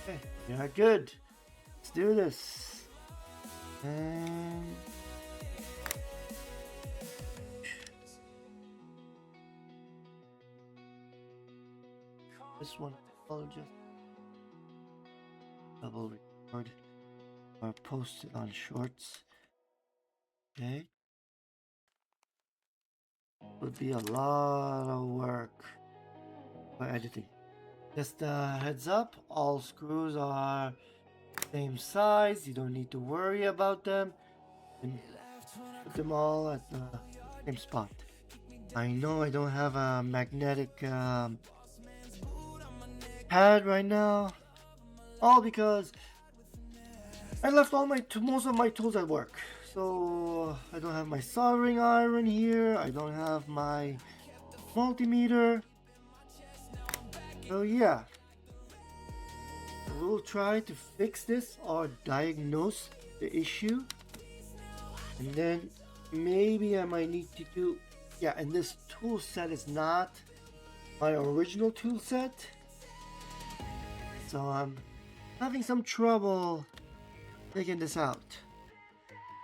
Okay, yeah, good. Let's do this. And this one, I'll just double record or post it on shorts. Okay, would be a lot of work for editing. Just a heads up, all screws are same size. You don't need to worry about them. And put them all at the same spot. I know I don't have a magnetic pad right now, all because I left all most of my tools at work. So I don't have my soldering iron here. I don't have my multimeter. So yeah, we'll try to fix this or diagnose the issue, and then maybe I might need to do, yeah, and this tool set is not my original tool set, so I'm having some trouble figuring this out.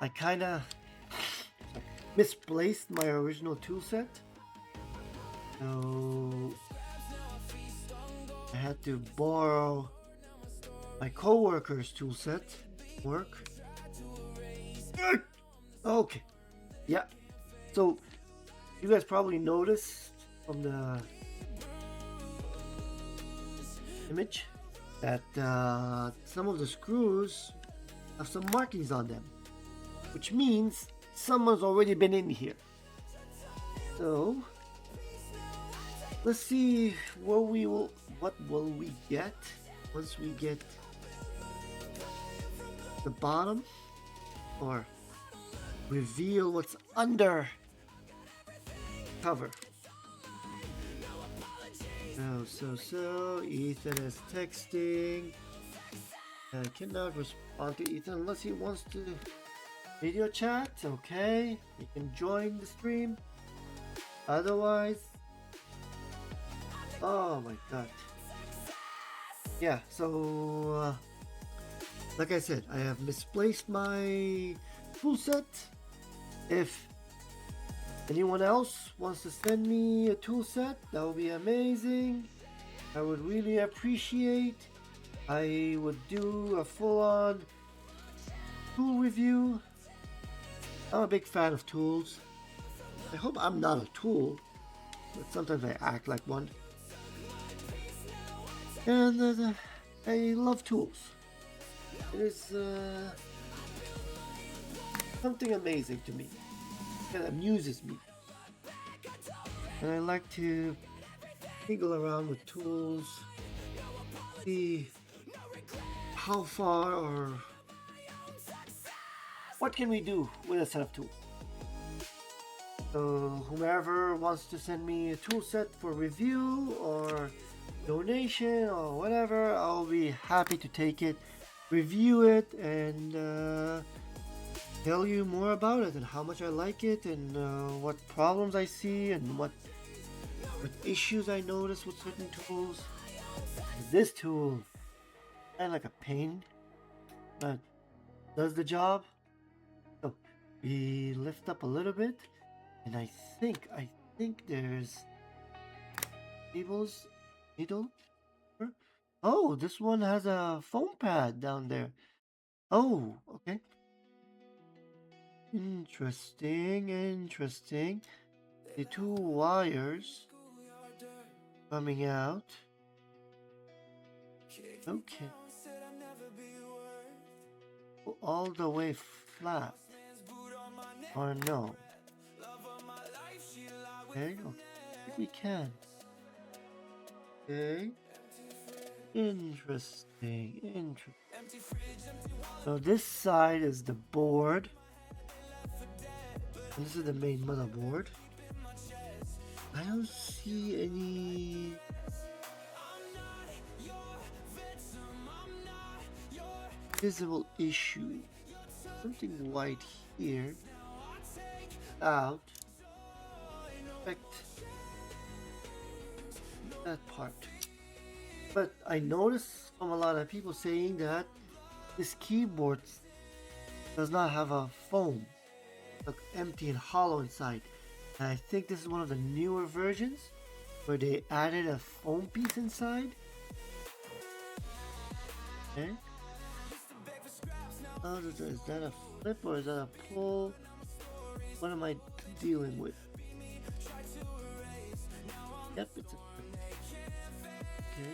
I kinda misplaced my original tool set, so I had to borrow my co-worker's tool set. Work. Okay. Yeah. So you guys probably noticed from the image that some of the screws have some markings on them, which means someone's already been in here. So let's see what will we get once we get the bottom, or reveal what's under cover. So Ethan is texting. I cannot respond to Ethan unless he wants to video chat. Okay, you can join the stream. Otherwise, oh my god. Yeah, so like I said, I have misplaced my tool set. If anyone else wants to send me a tool set, that would be amazing. I would really appreciate. I would do a full-on tool review. I'm a big fan of tools. I hope I'm not a tool, but sometimes I act like one. And I love tools. It is something amazing to me. It amuses me. And I like to tingle around with tools, see how far or what can we do with a set of tools. So whomever wants to send me a tool set for review or donation or whatever, I'll be happy to take it, review it, and tell you more about it and how much I like it and what problems I see and what issues I notice with certain tools. This tool, kind of like a pain, but does the job. So we lift up a little bit, and I think there's needles. Oh, this one has a foam pad down there. Oh, okay. Interesting. The two wires coming out. Okay. All the way flat. Or no? Okay, I think we can. Okay. Interesting. So this side is the board. And this is the main motherboard. I don't see any visible issue. Something white here. Out. Affect that part. But I noticed from a lot of people saying that this keyboard does not have a foam, like empty and hollow inside. And I think this is one of the newer versions where they added a foam piece inside. Okay. Oh, is that a flip or is that a pull? What am I dealing with? Yep, it's a flip. Okay.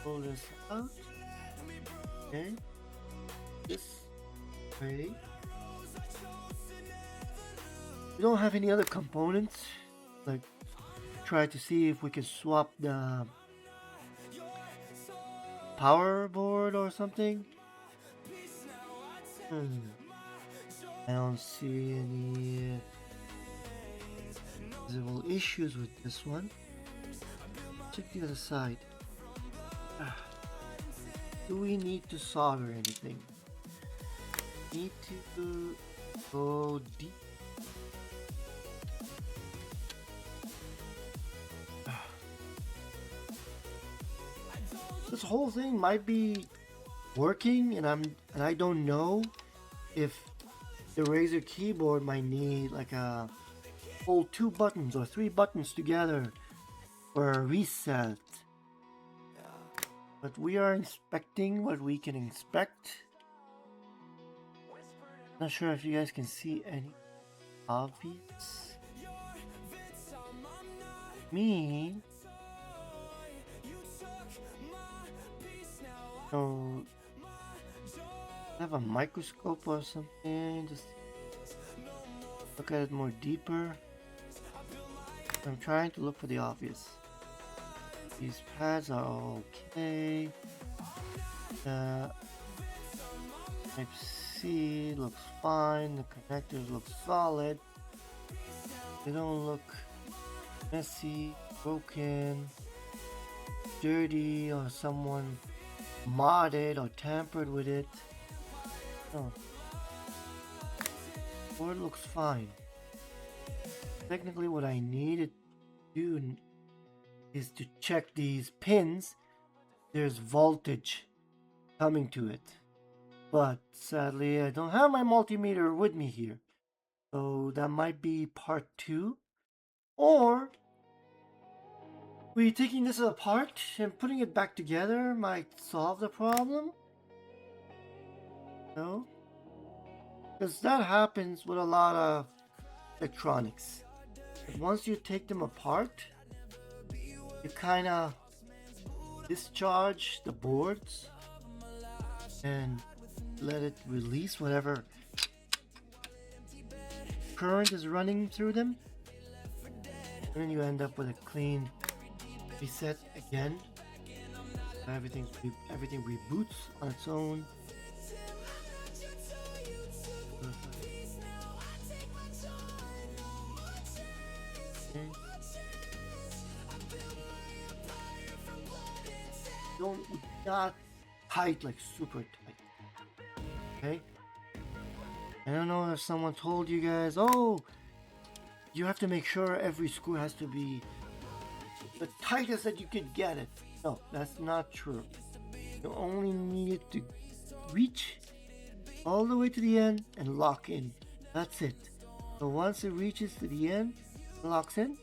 Pull this out. Okay. This way. We don't have any other components. Like, try to see if we can swap the power board or something. I don't see any visible issues with this one. Check the other side. Do we need to solder anything? Need to go deep. This whole thing might be working, and I don't know if the Razer keyboard might need like a whole 2 buttons or 3 buttons together for a reset. But we are inspecting what we can inspect. Not sure if you guys can see any obvious. Me. So have a microscope or something, just look at it more deeper. I'm trying to look for the obvious. These pads are okay. The Type C looks fine. The connectors look solid. They don't look messy, broken, dirty, or someone modded or tampered with it. No. Board looks fine. Technically what I needed to do is to check these pins. There's voltage coming to it. But sadly I don't have my multimeter with me here. So that might be part 2. Or we taking this apart and putting it back together might solve the problem. No? Because that happens with a lot of electronics. Once you take them apart, you kind of discharge the boards and let it release whatever current is running through them. And then you end up with a clean reset again. Everything reboots on its own. Okay. Not tight, like super tight. Okay. I don't know if someone told you guys, oh, you have to make sure every screw has to be the tightest that you could get it. No, that's not true. You only need it to reach all the way to the end and lock in. That's it. So once it reaches to the end, locks in,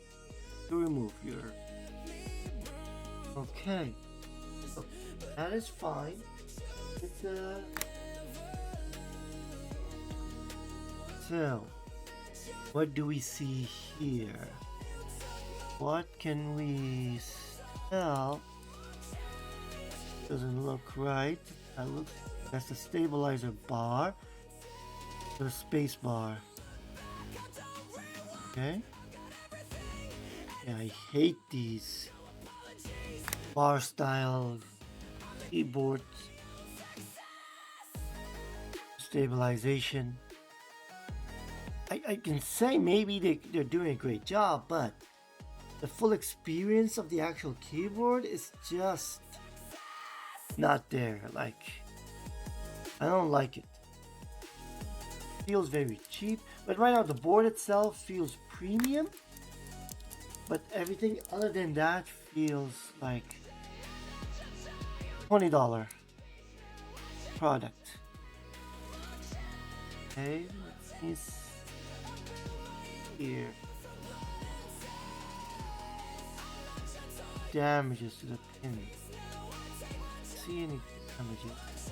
you remove your. Okay. So that is fine. So, what do we see here? What can we tell? Doesn't look right. That's the stabilizer bar. The space bar. Okay. Yeah, I hate these bar style keyboards. Stabilization. I can say maybe they're doing a great job, but the full experience of the actual keyboard is just not there. Like, I don't like it. Feels very cheap, but right now the board itself feels premium, but everything other than that feels like $20 product. Okay, let's see here. Damages to the pin. See any damages?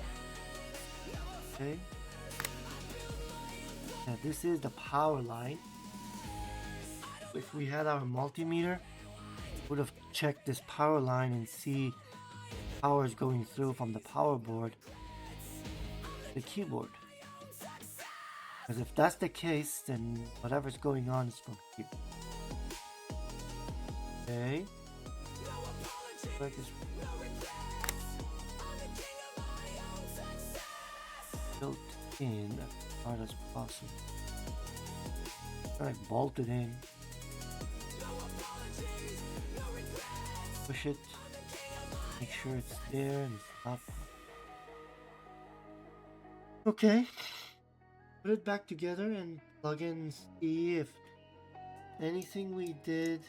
Okay. Now this is the power line. If we had our multimeter, would have checked this power line and see power is going through from the power board to the keyboard. Because if that's the case, then whatever's going on is from here. Okay. Like this built in as hard as possible. Like bolt it in. Push it. Make sure it's there and it's up. Okay. Put it back together and plug in and see if anything we did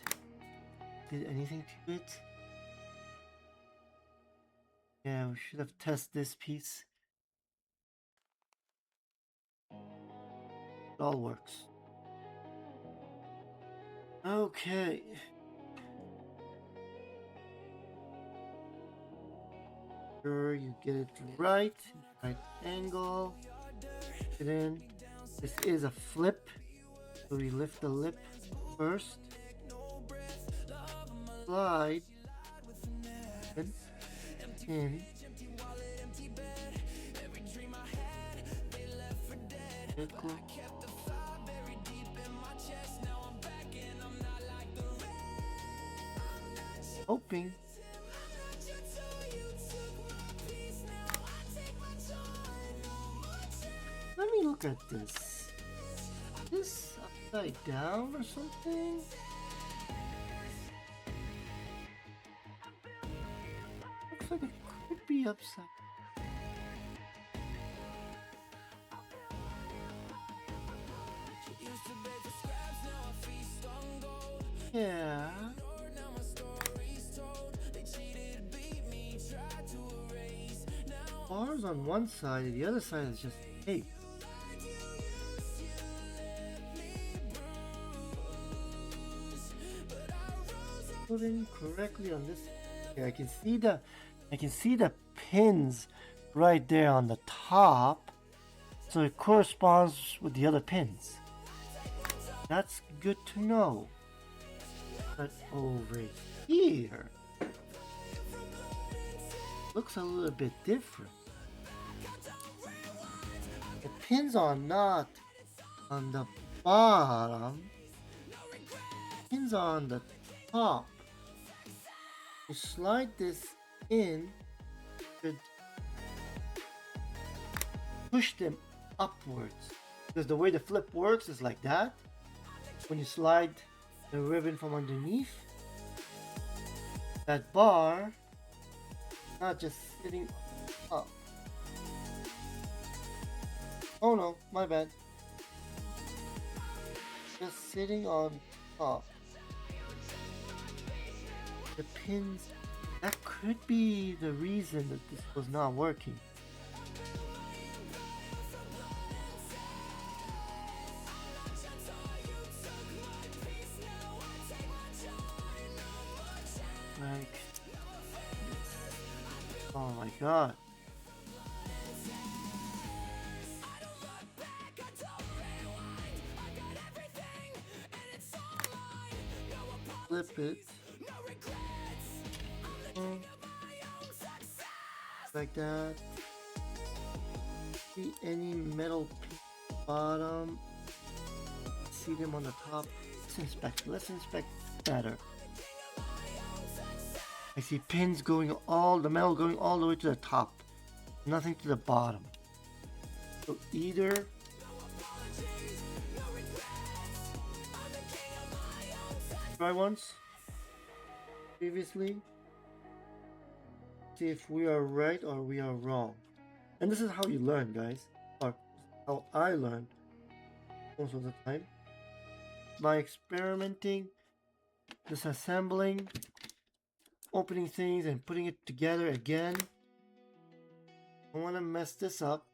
anything to it. Yeah, we should have tested this piece. It all works. Okay. Sure you get it right angle. It in. This is a flip, so we lift the lip first. Slide in. Hoping. Let me look at this. Is this upside down or something? Looks like it could be upside. Yeah. Bars on one side, and the other side is just tape. Put in correctly on this. Okay, I can see the pins right there on the top, so it corresponds with the other pins. That's good to know. But over here looks a little bit different. The pins are not on the bottom. Pins are on the top. You slide this in, you push them upwards. Because the way the flip works is like that. When you slide the ribbon from underneath, that bar not just sitting up. Oh no, my bad. Just sitting on top. The pins, that could be the reason that this was not working. Like, oh my god. Flip it. Like that. See any metal bottom? See them on the top. Let's inspect better. I see pins going the metal going all the way to the top. Nothing to the bottom. So either try once previously. See if we are right or we are wrong. And this is how you learn, guys. Or how I learn most of the time. By experimenting, disassembling, opening things and putting it together again I want to mess this up.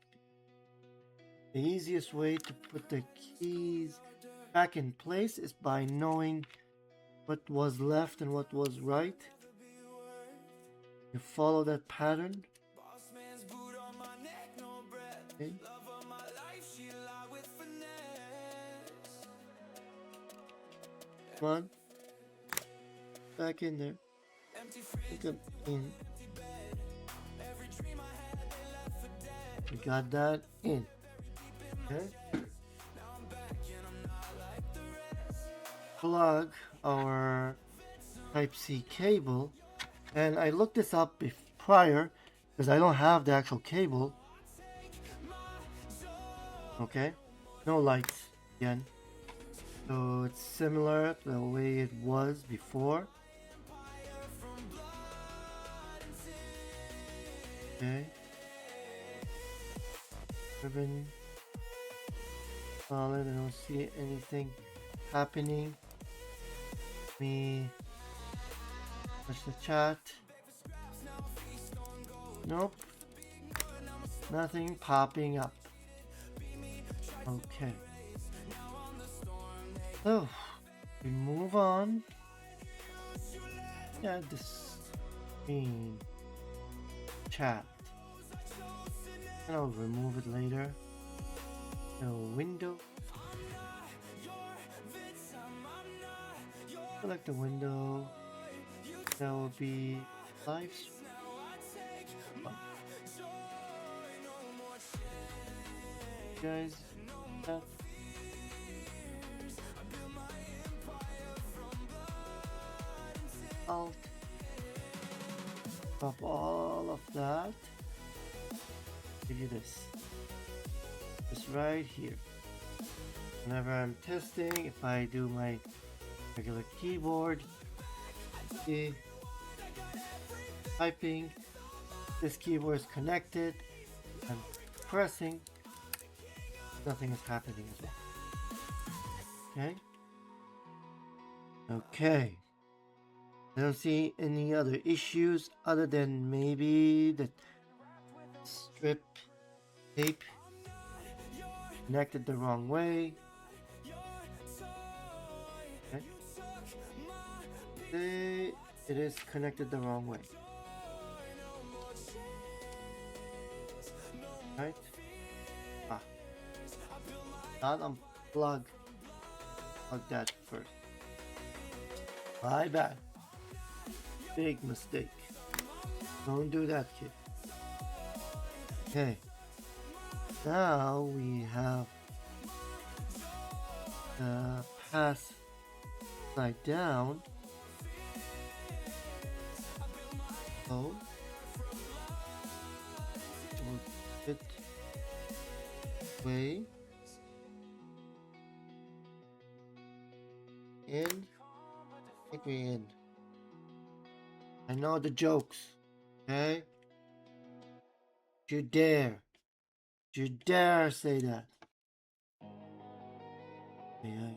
The easiest way to put the keys back in place is by knowing what was left and what was right. You follow that pattern. Okay. Come on. Back in there. Pick up in. We got that in. Okay. Plug our Type-C cable. And I looked this up prior because I don't have the actual cable. Okay. No lights again. So it's similar to the way it was before. Okay. Ribbon. Solid. I don't see anything happening. Me touch the chat. Nope. Nothing popping up. Okay. So we move on. Yeah, this screen chat. And I'll remove it later. No window. Select the window. That will be live stream. Guys, that Alt stop all of that. Give you this. Just right here. Whenever I'm testing, if I do my regular keyboard, see, typing, this keyboard is connected. I'm pressing. Nothing is happening as well. Okay. Okay. I don't see any other issues other than maybe the strip tape connected the wrong way. Okay. It is connected the wrong way. Right? Not unplug. Plug that first. My bad. Big mistake. Don't do that, kid. Okay. Now we have the pass side down. So we'll fit way in. I think we in. I know the jokes. Okay? You dare. You dare say that. Yeah.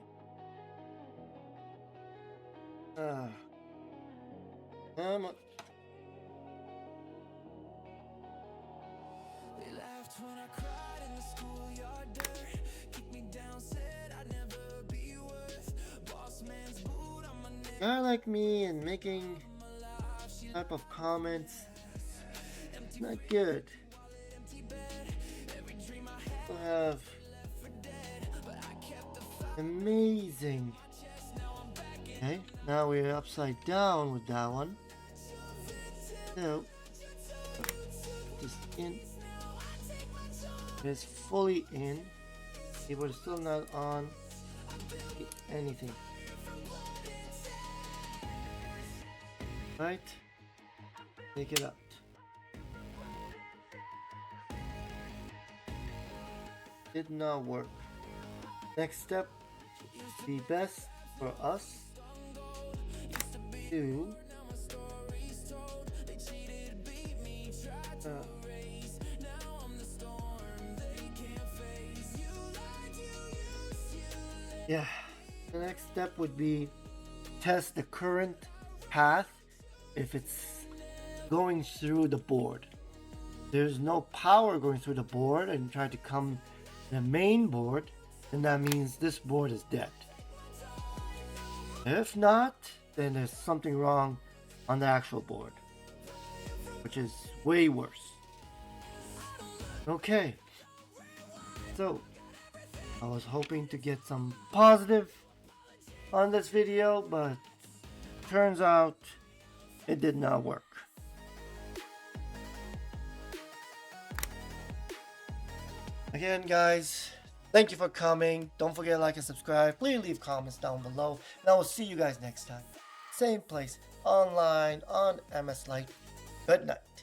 Come on. Guy like me and making type of comments, it's not good. We'll have amazing. Okay, now we're upside down with that one. So just in. It's fully in. Keyboard is still not on anything. Right? Take it out. Did not work. Next step, the best for us to yeah, the next step would be test the current path if it's going through the board. there's no power going through the board and try to come the main board, then that means this board is dead. If not, then there's something wrong on the actual board, which is way worse. Okay, so I was hoping to get some positive on this video, but turns out it did not work. Again, guys, thank you for coming. Don't forget to like and subscribe. Please leave comments down below. And I will see you guys next time. Same place, online, on MS Lite. Good night.